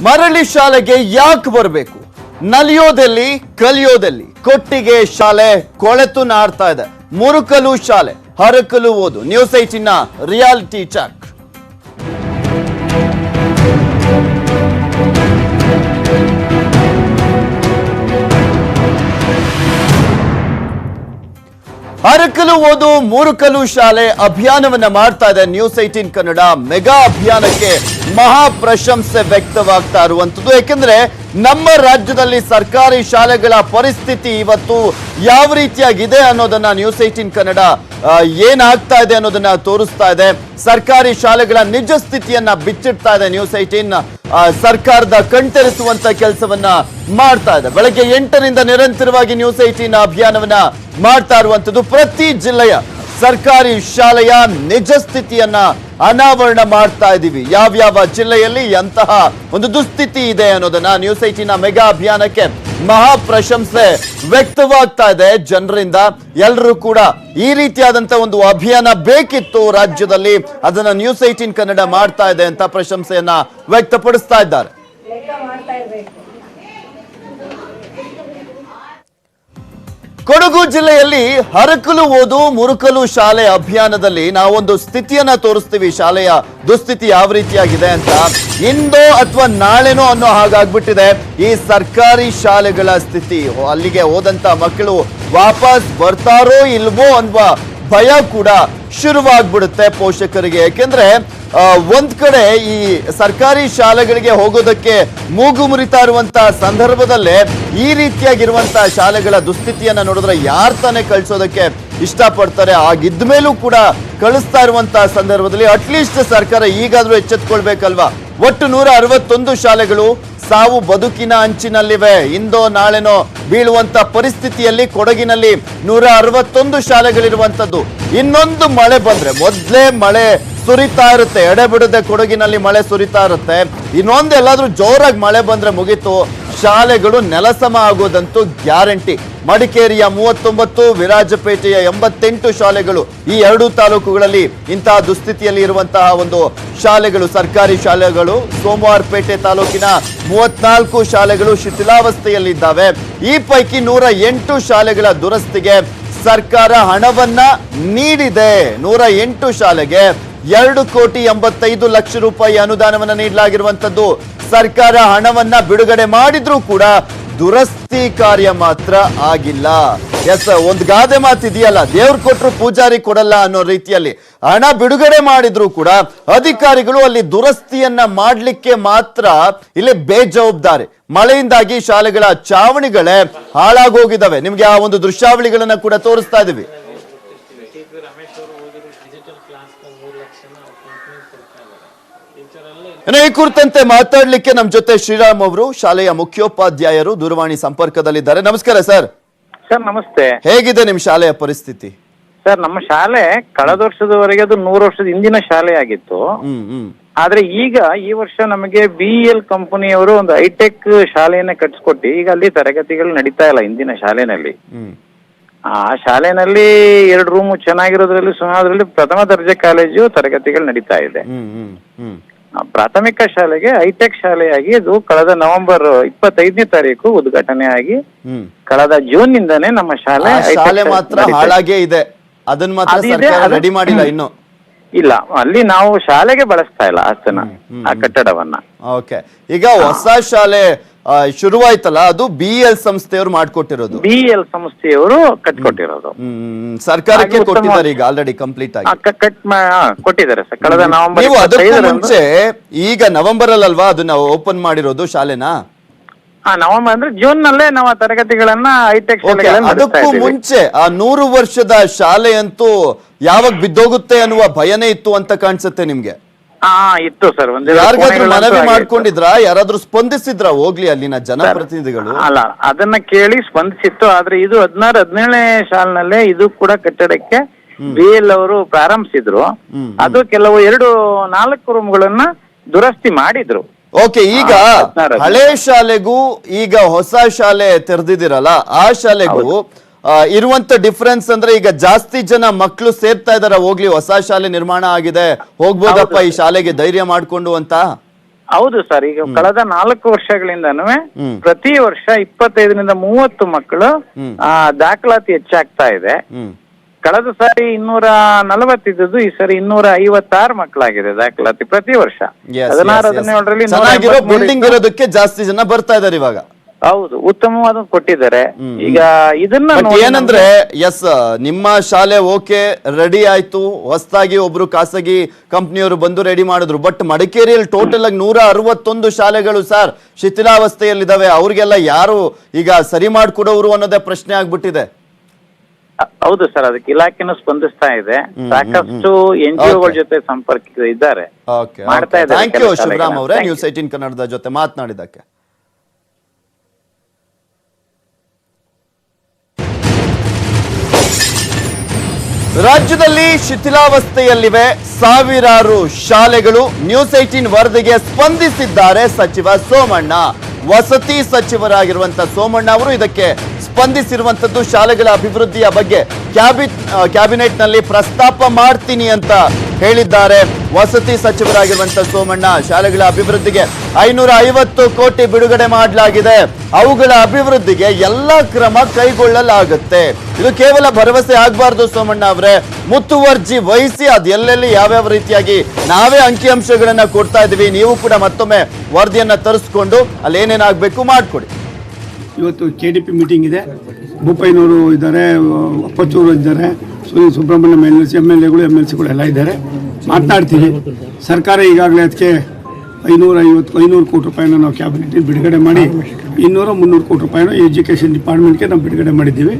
ಮರಳಿ ಶಾಲೆಗೆ ಯಾಕೆ ಬರಬೇಕು? ನಲಿಯೋದೆಲ್ಲಿ ಕಲಿಯೋದೆಲ್ಲಿ? ಕೊಟ್ಟಿಗೆ ಶಾಲೆ ಕೊಳೆತು ನಾಡ್ತಾ ಇದೆ. ಮುರುಕಲು ಶಾಲೆ ಹರಕಲು ಓದು. ನ್ಯೂಸ್ 18ನ ರಿಯಾಲಿಟಿ ಚೆಕ್. ಹರಕಲು ಓದು ಮುರುಕಲು ಶಾಲೆ ಅಭಿಯಾನವನ್ನ ಮಾಡ್ತಾ ಇದೆ ನ್ಯೂಸ್ 18 ಕನ್ನಡ. ಮೆಗಾ ಅಭಿಯಾನಕ್ಕೆ ಮಹಾ ಪ್ರಶಂಸೆ ವ್ಯಕ್ತವಾಗ್ತಾ ಇರುವಂತದ್ದು. ಯಾಕೆಂದ್ರೆ ನಮ್ಮ ರಾಜ್ಯದಲ್ಲಿ ಸರ್ಕಾರಿ ಶಾಲೆಗಳ ಪರಿಸ್ಥಿತಿ ಇವತ್ತು ಯಾವ ರೀತಿಯಾಗಿದೆ ಅನ್ನೋದನ್ನ ನ್ಯೂಸ್ 18 ಕನ್ನಡ ಏನಾಗ್ತಾ ಇದೆ ಅನ್ನೋದನ್ನ ತೋರಿಸ್ತಾ ಇದೆ. ಸರ್ಕಾರಿ ಶಾಲೆಗಳ ನಿಜ ಸ್ಥಿತಿಯನ್ನ ಬಿಚ್ಚಿಡ್ತಾ ಇದೆ ನ್ಯೂಸ್ 18. ಸರ್ಕಾರದ ಕಣ್ತೆರೆಸುವಂತ ಕೆಲಸವನ್ನ ಮಾಡ್ತಾ ಇದೆ. ಬೆಳಗ್ಗೆ 8ರಿಂದ ನಿರಂತರವಾಗಿ ನ್ಯೂಸ್ 18 ಅಭಿಯಾನವನ್ನ ಮಾಡ್ತಾ ಇರುವಂತದ್ದು. ಪ್ರತಿ ಜಿಲ್ಲೆಯ ಸರ್ಕಾರಿ ಶಾಲೆಯ ನಿಜ ಸ್ಥಿತಿಯನ್ನ ಅನಾವರಣ ಮಾಡ್ತಾ ಇದ್ದೀವಿ. ಯಾವ್ಯಾವ ಜಿಲ್ಲೆಯಲ್ಲಿ ಎಂತಹ ಒಂದು ದುಸ್ಥಿತಿ ಇದೆ ಅನ್ನೋದನ್ನ ನ್ಯೂಸ್ 18ನ ಮೆಗಾ ಅಭಿಯಾನಕ್ಕೆ ಮಹಾ ಪ್ರಶಂಸೆ ವ್ಯಕ್ತವಾಗ್ತಾ ಇದೆ ಜನರಿಂದ. ಎಲ್ಲರೂ ಕೂಡ ಈ ರೀತಿಯಾದಂತ ಒಂದು ಅಭಿಯಾನ ಬೇಕಿತ್ತು ರಾಜ್ಯದಲ್ಲಿ, ಅದನ್ನ ನ್ಯೂಸ್ 18 ಕನ್ನಡ ಮಾಡ್ತಾ ಇದೆ ಅಂತ ಪ್ರಶಂಸೆಯನ್ನ ವ್ಯಕ್ತಪಡಿಸ್ತಾ ಇದ್ದಾರೆ. ಕೊಡಗು ಜಿಲ್ಲೆಯಲ್ಲಿ ಹರಕಲು ಓದು ಮುರುಕಲು ಶಾಲೆ ಅಭಿಯಾನದಲ್ಲಿ ನಾವೊಂದು ಸ್ಥಿತಿಯನ್ನ ತೋರಿಸ್ತೀವಿ. ಶಾಲೆಯ ದುಸ್ಥಿತಿ ಯಾವ ರೀತಿಯಾಗಿದೆ ಅಂತ. ಇಂದೋ ಅಥವಾ ನಾಳೆನೋ ಅನ್ನೋ ಹಾಗಾಗ್ಬಿಟ್ಟಿದೆ ಈ ಸರ್ಕಾರಿ ಶಾಲೆಗಳ ಸ್ಥಿತಿ. ಅಲ್ಲಿಗೆ ಹೋದಂತ ಮಕ್ಕಳು ವಾಪಸ್ ಬರ್ತಾರೋ ಇಲ್ವೋ ಅನ್ನುವ ಭಯ ಕೂಡ ಶುರುವಾಗ್ಬಿಡುತ್ತೆ ಪೋಷಕರಿಗೆ. ಯಾಕೆಂದ್ರೆ ಒಂದ್ ಕಡೆ ಈ ಸರ್ಕಾರಿ ಶಾಲೆಗಳಿಗೆ ಹೋಗೋದಕ್ಕೆ ಮೂಗು ಮುರಿತಾ ಇರುವಂತಹ ಸಂದರ್ಭದಲ್ಲೇ ಈ ರೀತಿಯಾಗಿರುವಂತಹ ಶಾಲೆಗಳ ದುಸ್ಥಿತಿಯನ್ನ ನೋಡಿದ್ರೆ ಯಾರು ತಾನೇ ಕಳಿಸೋದಕ್ಕೆ ಇಷ್ಟಪಡ್ತಾರೆ? ಆಗಿದ್ದ ಮೇಲೂ ಕೂಡ ಕಳಿಸ್ತಾ ಇರುವಂತಹ ಸಂದರ್ಭದಲ್ಲಿ ಅಟ್ಲೀಸ್ಟ್ ಸರ್ಕಾರ ಈಗಾದ್ರೂ ಎಚ್ಚೆತ್ಕೊಳ್ಬೇಕಲ್ವಾ? ಒಟ್ಟು 161 ಶಾಲೆಗಳು ಸಾವು ಬದುಕಿನ ಅಂಚಿನಲ್ಲಿವೆ. ಇಂದೋ ನಾಳೆನೋ ಬೀಳುವಂತ ಪರಿಸ್ಥಿತಿಯಲ್ಲಿ ಕೊಡಗಿನಲ್ಲಿ 161 ಶಾಲೆಗಳಿರುವಂತದ್ದು. ಇನ್ನೊಂದು ಮಳೆ ಬಂದ್ರೆ, ಮೊದ್ಲೇ ಮಳೆ ಸುರಿತಾ ಇರುತ್ತೆ, ಎಡೆಬಿಡದೆ ಕೊಡಗಿನಲ್ಲಿ ಮಳೆ ಸುರಿತಾ ಇರುತ್ತೆ. ಇನ್ನೊಂದು ಎಲ್ಲಾದ್ರೂ ಜೋರಾಗಿ ಮಳೆ ಬಂದ್ರೆ ಮುಗೀತು, ಶಾಲೆಗಳು ನೆಲಸಮ ಆಗೋದಂತೂ ಗ್ಯಾರಂಟಿ. ಮಡಿಕೇರಿಯ 39, ವಿರಾಜಪೇಟೆಯ 88 ಶಾಲೆಗಳು, ಈ 2 ತಾಲೂಕುಗಳಲ್ಲಿ ಇಂತಹ ದುಸ್ಥಿತಿಯಲ್ಲಿ ಇರುವಂತಹ ಒಂದು ಶಾಲೆಗಳು, ಸರ್ಕಾರಿ ಶಾಲೆಗಳು. ಸೋಮವಾರಪೇಟೆ ತಾಲೂಕಿನ 34 ಶಾಲೆಗಳು ಶಿಥಿಲಾವಸ್ಥೆಯಲ್ಲಿದ್ದಾವೆ. ಈ ಪೈಕಿ 108 ಶಾಲೆಗಳ ದುರಸ್ತಿಗೆ ಸರ್ಕಾರ ಹಣವನ್ನ ನೀಡಿದೆ. 108 ಶಾಲೆಗೆ 2,85,00,000 ರೂಪಾಯಿ ಅನುದಾನವನ್ನ ನೀಡಲಾಗಿರುವಂತದ್ದು. ಸರ್ಕಾರ ಹಣವನ್ನ ಬಿಡುಗಡೆ ಮಾಡಿದ್ರೂ ಕೂಡ ದುರಸ್ತಿ ಕಾರ್ಯ ಮಾತ್ರ ಆಗಿಲ್ಲ. ಎಸ್, ಒಂದು ಗಾದೆ ಮಾತಿದೆಯಲ್ಲ, ದೇವ್ರು ಕೊಟ್ರು ಪೂಜಾರಿ ಕೊಡಲ್ಲ ಅನ್ನೋ ರೀತಿಯಲ್ಲಿ ಹಣ ಬಿಡುಗಡೆ ಮಾಡಿದ್ರು ಕೂಡ ಅಧಿಕಾರಿಗಳು ಅಲ್ಲಿ ದುರಸ್ತಿಯನ್ನ ಮಾಡ್ಲಿಕ್ಕೆ ಮಾತ್ರ ಇಲ್ಲಿ ಬೇಜವಾಬ್ದಾರಿ. ಮಳೆಯಿಂದಾಗಿ ಶಾಲೆಗಳ ಚಾವಣಿಗಳೇ ಹಾಳಾಗೋಗಿದ್ದಾವೆ. ನಿಮ್ಗೆ ಆ ಒಂದು ದೃಶ್ಯಾವಳಿಗಳನ್ನ ಕೂಡ ತೋರಿಸ್ತಾ ಇದೀವಿ. ಈ ಕುರಿತಂತೆ ಮಾತಾಡ್ಲಿಕ್ಕೆ ನಮ್ ಜೊತೆ ಶ್ರೀರಾಮ್ ಅವರು, ಶಾಲೆಯ ಮುಖ್ಯೋಪಾಧ್ಯಾಯರು, ದೂರವಾಣಿ ಸಂಪರ್ಕದಲ್ಲಿದ್ದಾರೆ. ನಮಸ್ಕಾರ ಸರ್. ಸರ್ ನಮಸ್ತೆ. ಹೇಗಿದೆ ನಿಮ್ ಶಾಲೆಯ ಪರಿಸ್ಥಿತಿ? ಸರ್ ನಮ್ಮ ಶಾಲೆ ಕಳೆದ ವರ್ಷದವರೆಗೆ ಅದು 100 ವರ್ಷದ ಹಿಂದಿನ ಶಾಲೆ ಆಗಿತ್ತು. ಆದ್ರೆ ಈಗ ಈ ವರ್ಷ ನಮಗೆ BEL ಕಂಪನಿಯವರು ಒಂದು ಹೈಟೆಕ್ ಶಾಲೆಯನ್ನ ಕಟ್ಸ್ಕೊಟ್ಟು ಈಗ ಅಲ್ಲಿ ತರಗತಿಗಳು ನಡೀತಾ ಇಲ್ಲ ಹಿಂದಿನ ಶಾಲೆನಲ್ಲಿ. ಆ ಶಾಲೆನಲ್ಲಿ 2 ರೂಮು ಚೆನ್ನಾಗಿರೋದ್ರಲ್ಲಿ ಸುಮಾರಲ್ಲಿ ಪ್ರಥಮ ದರ್ಜೆ ಕಾಲೇಜು ತರಗತಿಗಳು ನಡೀತಾ ಇದೆ. ಪ್ರಾಥಮಿಕ ಶಾಲೆಗೆ ಹೈಟೆಕ್ ಶಾಲೆಯಾಗಿ ಅದು ಕಳೆದ ನವೆಂಬರ್ 25ನೇ ತಾರೀಕು ಉದ್ಘಾಟನೆ ಆಗಿ ಕಳೆದ ಜೂನ್ ನಿಂದಾನೇ ನಮ್ಮ ಶಾಲೆ ಮಾತ್ರ ಹಾಳಾಗೇ ಇದೆ. ಅದನ್ನ ಮಾತ್ರ ಸರ್ಕಾರ ರೆಡಿ ಮಾಡಿಲ್ಲ ಇನ್ನು. ಇಲ್ಲ, ಅಲ್ಲಿ ನಾವು ಶಾಲೆಗೆ ಬಳಸ್ತಾ ಇಲ್ಲ ಆ ಕಟ್ಟಡವನ್ನ. ಓಕೆ, ಈಗ ಹೊಸ ಶಾಲೆ ಶುರುವಾಯ್ತಲ್ಲ, ಅದು BEL ಸಂಸ್ಥೆಯವರು ಮಾಡ್ಕೊಟ್ಟಿರೋದು. BEL ಸಂಸ್ಥೆಯವರು ಕಟ್ಕೊಟ್ಟಿರೋದು. ಸರ್ಕಾರಕ್ಕೆ ಕೊಟ್ಟಿದ್ದಾರೆ ಈಗ ಆಲ್ರೆಡಿ ಕಂಪ್ಲೀಟ್ ಆಗಿ ಕೊಟ್ಟಿದ್ದಾರೆ ಸರ್. ಕಳೆದ ನವೆಂಬರ್ ನೀವು ಅದಕ್ಕೂ ಮುಂಚೆ ಈಗ ನವೆಂಬರ್ ಅಲ್ವಾ ಅದನ್ನ ಓಪನ್ ಮಾಡಿರೋದು ಶಾಲೆನ? ನವೆಂಬರ್ ಅಂದ್ರೆ ಜೂನ್ ನಲ್ಲೇ ನಾವು ತರಗತಿಗಳನ್ನ ಹೈಟೆಕ್ ಅದಕ್ಕೂ ಮುಂಚೆ ಆ 100 ವರ್ಷದ ಶಾಲೆ ಅಂತೂ ಯಾವಾಗ ಬಿದ್ದೋಗುತ್ತೆ ಅನ್ನುವ ಭಯನೇ ಇತ್ತು ಅಂತ ಕಾಣಿಸುತ್ತೆ ನಿಮ್ಗೆ? ಇತ್ತು ಸರ್. ಯಾರಿಗಾದ್ರೂ ಮನವಿ ಮಾಡ್ಕೊಂಡಿದ್ರ? ಯಾರಾದ್ರೂ ಸ್ಪಂದಿಸಿದ್ರ ಹೋಗ್ಲಿ ಅಲ್ಲಿನ ಜನಪ್ರತಿನಿಧಿಗಳು? ಅಲ್ಲ, ಅದನ್ನ ಕೇಳಿ ಸ್ಪಂದಿಸಿತ್ತು. ಆದ್ರೆ ಇದು 16-17ನೇ ಸಾಲಿನಲ್ಲೇ ಇದು ಕೂಡ ಕಟ್ಟಡಕ್ಕೆ BEL ಅವರು ಪ್ರಾರಂಭಿಸಿದ್ರು. ಅದು ಕೆಲವು 2-4 ರೂಮ್ಗಳನ್ನ ದುರಸ್ತಿ ಮಾಡಿದ್ರು. ಓಕೆ, ಈಗ ಹಳೆ ಶಾಲೆಗೂ ಈಗ ಹೊಸ ಶಾಲೆ ತೆರೆದಿದ್ದೀರಲ್ಲ, ಆ ಶಾಲೆಗೂ ಇರುವಂತ ಡಿಫರೆನ್ಸ್ ಅಂದ್ರೆ ಈಗ ಜಾಸ್ತಿ ಜನ ಮಕ್ಕಳು ಸೇರ್ತಾ ಇದಾರ? ಹೋಗ್ಲಿ ಹೊಸ ಶಾಲೆ ನಿರ್ಮಾಣ ಆಗಿದೆ, ಹೋಗ್ಬೋದಪ್ಪ ಈ ಶಾಲೆಗೆ ಧೈರ್ಯ ಮಾಡ್ಕೊಂಡು ಅಂತ. ಹೌದು ಸರ್, ಈಗ ಕಳೆದ 4 ವರ್ಷಗಳಿಂದನೂ ಪ್ರತಿ ವರ್ಷ 25ರಿಂದ 30 ಮಕ್ಕಳು ದಾಖಲಾತಿ ಹೆಚ್ಚಾಗ್ತಾ ಇದೆ. ಕಳೆದ ಸಾರಿ 240 ಇದ್ದದ್ದು ಈ ಸಾರಿ 256 ಮಕ್ಕಳಾಗಿದೆ ದಾಖಲಾತಿ ಪ್ರತಿ ವರ್ಷ. 16-17ರಲ್ಲಿ ಚೆನ್ನಾಗಿರೋ ಬಿಲ್ಡಿಂಗ್ ಇರೋದಕ್ಕೆ ಜಾಸ್ತಿ ಜನ ಬರ್ತಾ ಇದಾರೆ ಇವಾಗ. ಹೌದು, ಉತ್ತಮವಾದ ಕೊಟ್ಟಿದ್ದಾರೆ. ಈಗ ಇದನ್ನ ಏನಂದ್ರೆ ಎಸ್, ನಿಮ್ಮ ಶಾಲೆ ಓಕೆ ರೆಡಿ ಆಯ್ತು, ಹೊಸದಾಗಿ ಒಬ್ರು ಖಾಸಗಿ ಕಂಪ್ನಿಯವರು ಬಂದು ರೆಡಿ ಮಾಡಿದ್ರು. ಬಟ್ ಮಡಿಕೇರಿಯಲ್ಲಿ ಟೋಟಲ್ ಆಗಿ 161 ಶಾಲೆಗಳು ಸರ್ ಶಿಥಿಲಾವಸ್ಥೆಯಲ್ಲಿದ್ದಾವೆ. ಅವ್ರಿಗೆಲ್ಲ ಯಾರು ಈಗ ಸರಿ ಮಾಡ್ಕೊಡೋರು ಅನ್ನೋದೇ ಪ್ರಶ್ನೆ ಆಗ್ಬಿಟ್ಟಿದೆ. ಹೌದು ಸರ್, ಅದಕ್ಕೆ ಇಲಾಖೆನೂ ಸ್ಪಂದಿಸ್ತಾ ಇದೆ. ಸಾಕಷ್ಟು NGOಗಳ ಜೊತೆ ಸಂಪರ್ಕ ಇದ್ದಾರೆ, ಮಾಡ್ತಾ ಇದ್ದಾರೆ. ಥ್ಯಾಂಕ್ ಯು ಶಿವರಾಮ್ ಅವರೇ, ನ್ಯೂಸ್ 18 ಕನ್ನಡದ ಜೊತೆ ಮಾತನಾಡಿದ್ದಕ್ಕೆ. ರಾಜ್ಯದಲ್ಲಿ ಶಿಥಿಲಾವಸ್ಥೆಯಲ್ಲಿವೆ ಸಾವಿರಾರು ಶಾಲೆಗಳು. ನ್ಯೂಸ್ 18 ವರದಿಗೆ ಸ್ಪಂದಿಸಿದ್ದಾರೆ ಸಚಿವ ಸೋಮಣ್ಣ. ವಸತಿ ಸಚಿವರಾಗಿರುವಂತಹ ಸೋಮಣ್ಣ ಅವರು ಇದಕ್ಕೆ ಸ್ಪಂದಿಸಿರುವಂತದ್ದು. ಶಾಲೆಗಳ ಅಭಿವೃದ್ಧಿಯ ಬಗ್ಗೆ ಕ್ಯಾಬಿನೆಟ್ ನಲ್ಲಿ ಪ್ರಸ್ತಾಪ ಮಾಡ್ತೀನಿ ಅಂತ ಹೇಳಿದ್ದಾರೆ. ವಸತಿ ಸಚಿವರಾಗಿರುವಂತಹ ಸೋಮಣ್ಣ ಶಾಲೆಗಳ ಅಭಿವೃದ್ಧಿಗೆ 550 ಕೋಟಿ ಬಿಡುಗಡೆ ಮಾಡಲಾಗಿದೆ. ಅವುಗಳ ಅಭಿವೃದ್ಧಿಗೆ ಎಲ್ಲ ಕ್ರಮ ಕೈಗೊಳ್ಳಲಾಗುತ್ತೆ. ಇದು ಕೇವಲ ಭರವಸೆ ಆಗಬಾರ್ದು ಸೋಮಣ್ಣ ಅವರೇ, ಮುತುವರ್ಜಿ ವಹಿಸಿ ಅದು ಎಲ್ಲೆಲ್ಲಿ ಯಾವ್ಯಾವ ರೀತಿಯಾಗಿ ನಾವೇ ಅಂಕಿಅಂಶಗಳನ್ನ ಕೊಡ್ತಾ ಇದೀವಿ. ನೀವು ಕೂಡ ಮತ್ತೊಮ್ಮೆ ವರದಿಯನ್ನ ತರಿಸ್ಕೊಂಡು ಅಲ್ಲಿ ಏನೇನಾಗಬೇಕು ಮಾಡಿಕೊಡಿ. ಇವತ್ತು KDP ಮೀಟಿಂಗ್ ಇದೆ. ಬೋಪಯ್ಯನವರು ಇದ್ದಾರೆ, ಅಪ್ಪಚ್ಚೂರು ಇದ್ದಾರೆ, ಸುಬ್ರಹ್ಮಣ್ಯಂ MLAಗಳು MLCಗಳು ಎಲ್ಲ ಇದ್ದಾರೆ. ಮಾತನಾಡ್ತೀವಿ. ಸರ್ಕಾರ ಈಗಾಗಲೇ ಅದಕ್ಕೆ 500 ಕೋಟಿ ರೂಪಾಯಿನ ನಾವು ಕ್ಯಾಬಿನೆಟ್ ಬಿಡುಗಡೆ ಮಾಡಿ 200-300 ಕೋಟಿ ರೂಪಾಯಿನ ಎಜುಕೇಷನ್ ಡಿಪಾರ್ಟ್ಮೆಂಟ್ಗೆ ನಾವು ಬಿಡುಗಡೆ ಮಾಡಿದ್ದೀವಿ.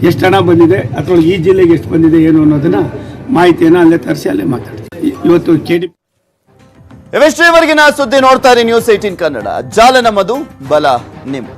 ಎಷ್ಟು ಹಣ ಬಂದಿದೆ ಅಥವಾ ಈ ಜಿಲ್ಲೆಗೆ ಎಷ್ಟು ಬಂದಿದೆ ಏನು ಅನ್ನೋದನ್ನ ಮಾಹಿತಿಯನ್ನು ಅಲ್ಲೇ ತರಿಸಿ ಅಲ್ಲೇ ಮಾತಾಡ್ತೀವಿ. ಇವತ್ತು KDP ಇವೆಷ್ಟೇವರೆಗಿನ ಸುದ್ದಿ ನೋಡ್ತಾರೆ ನ್ಯೂಸ್ 18 ಕನ್ನಡ. ಜಾಲ ನಮ್ಮದು, ಬಲ ನಿಮ್ಮ.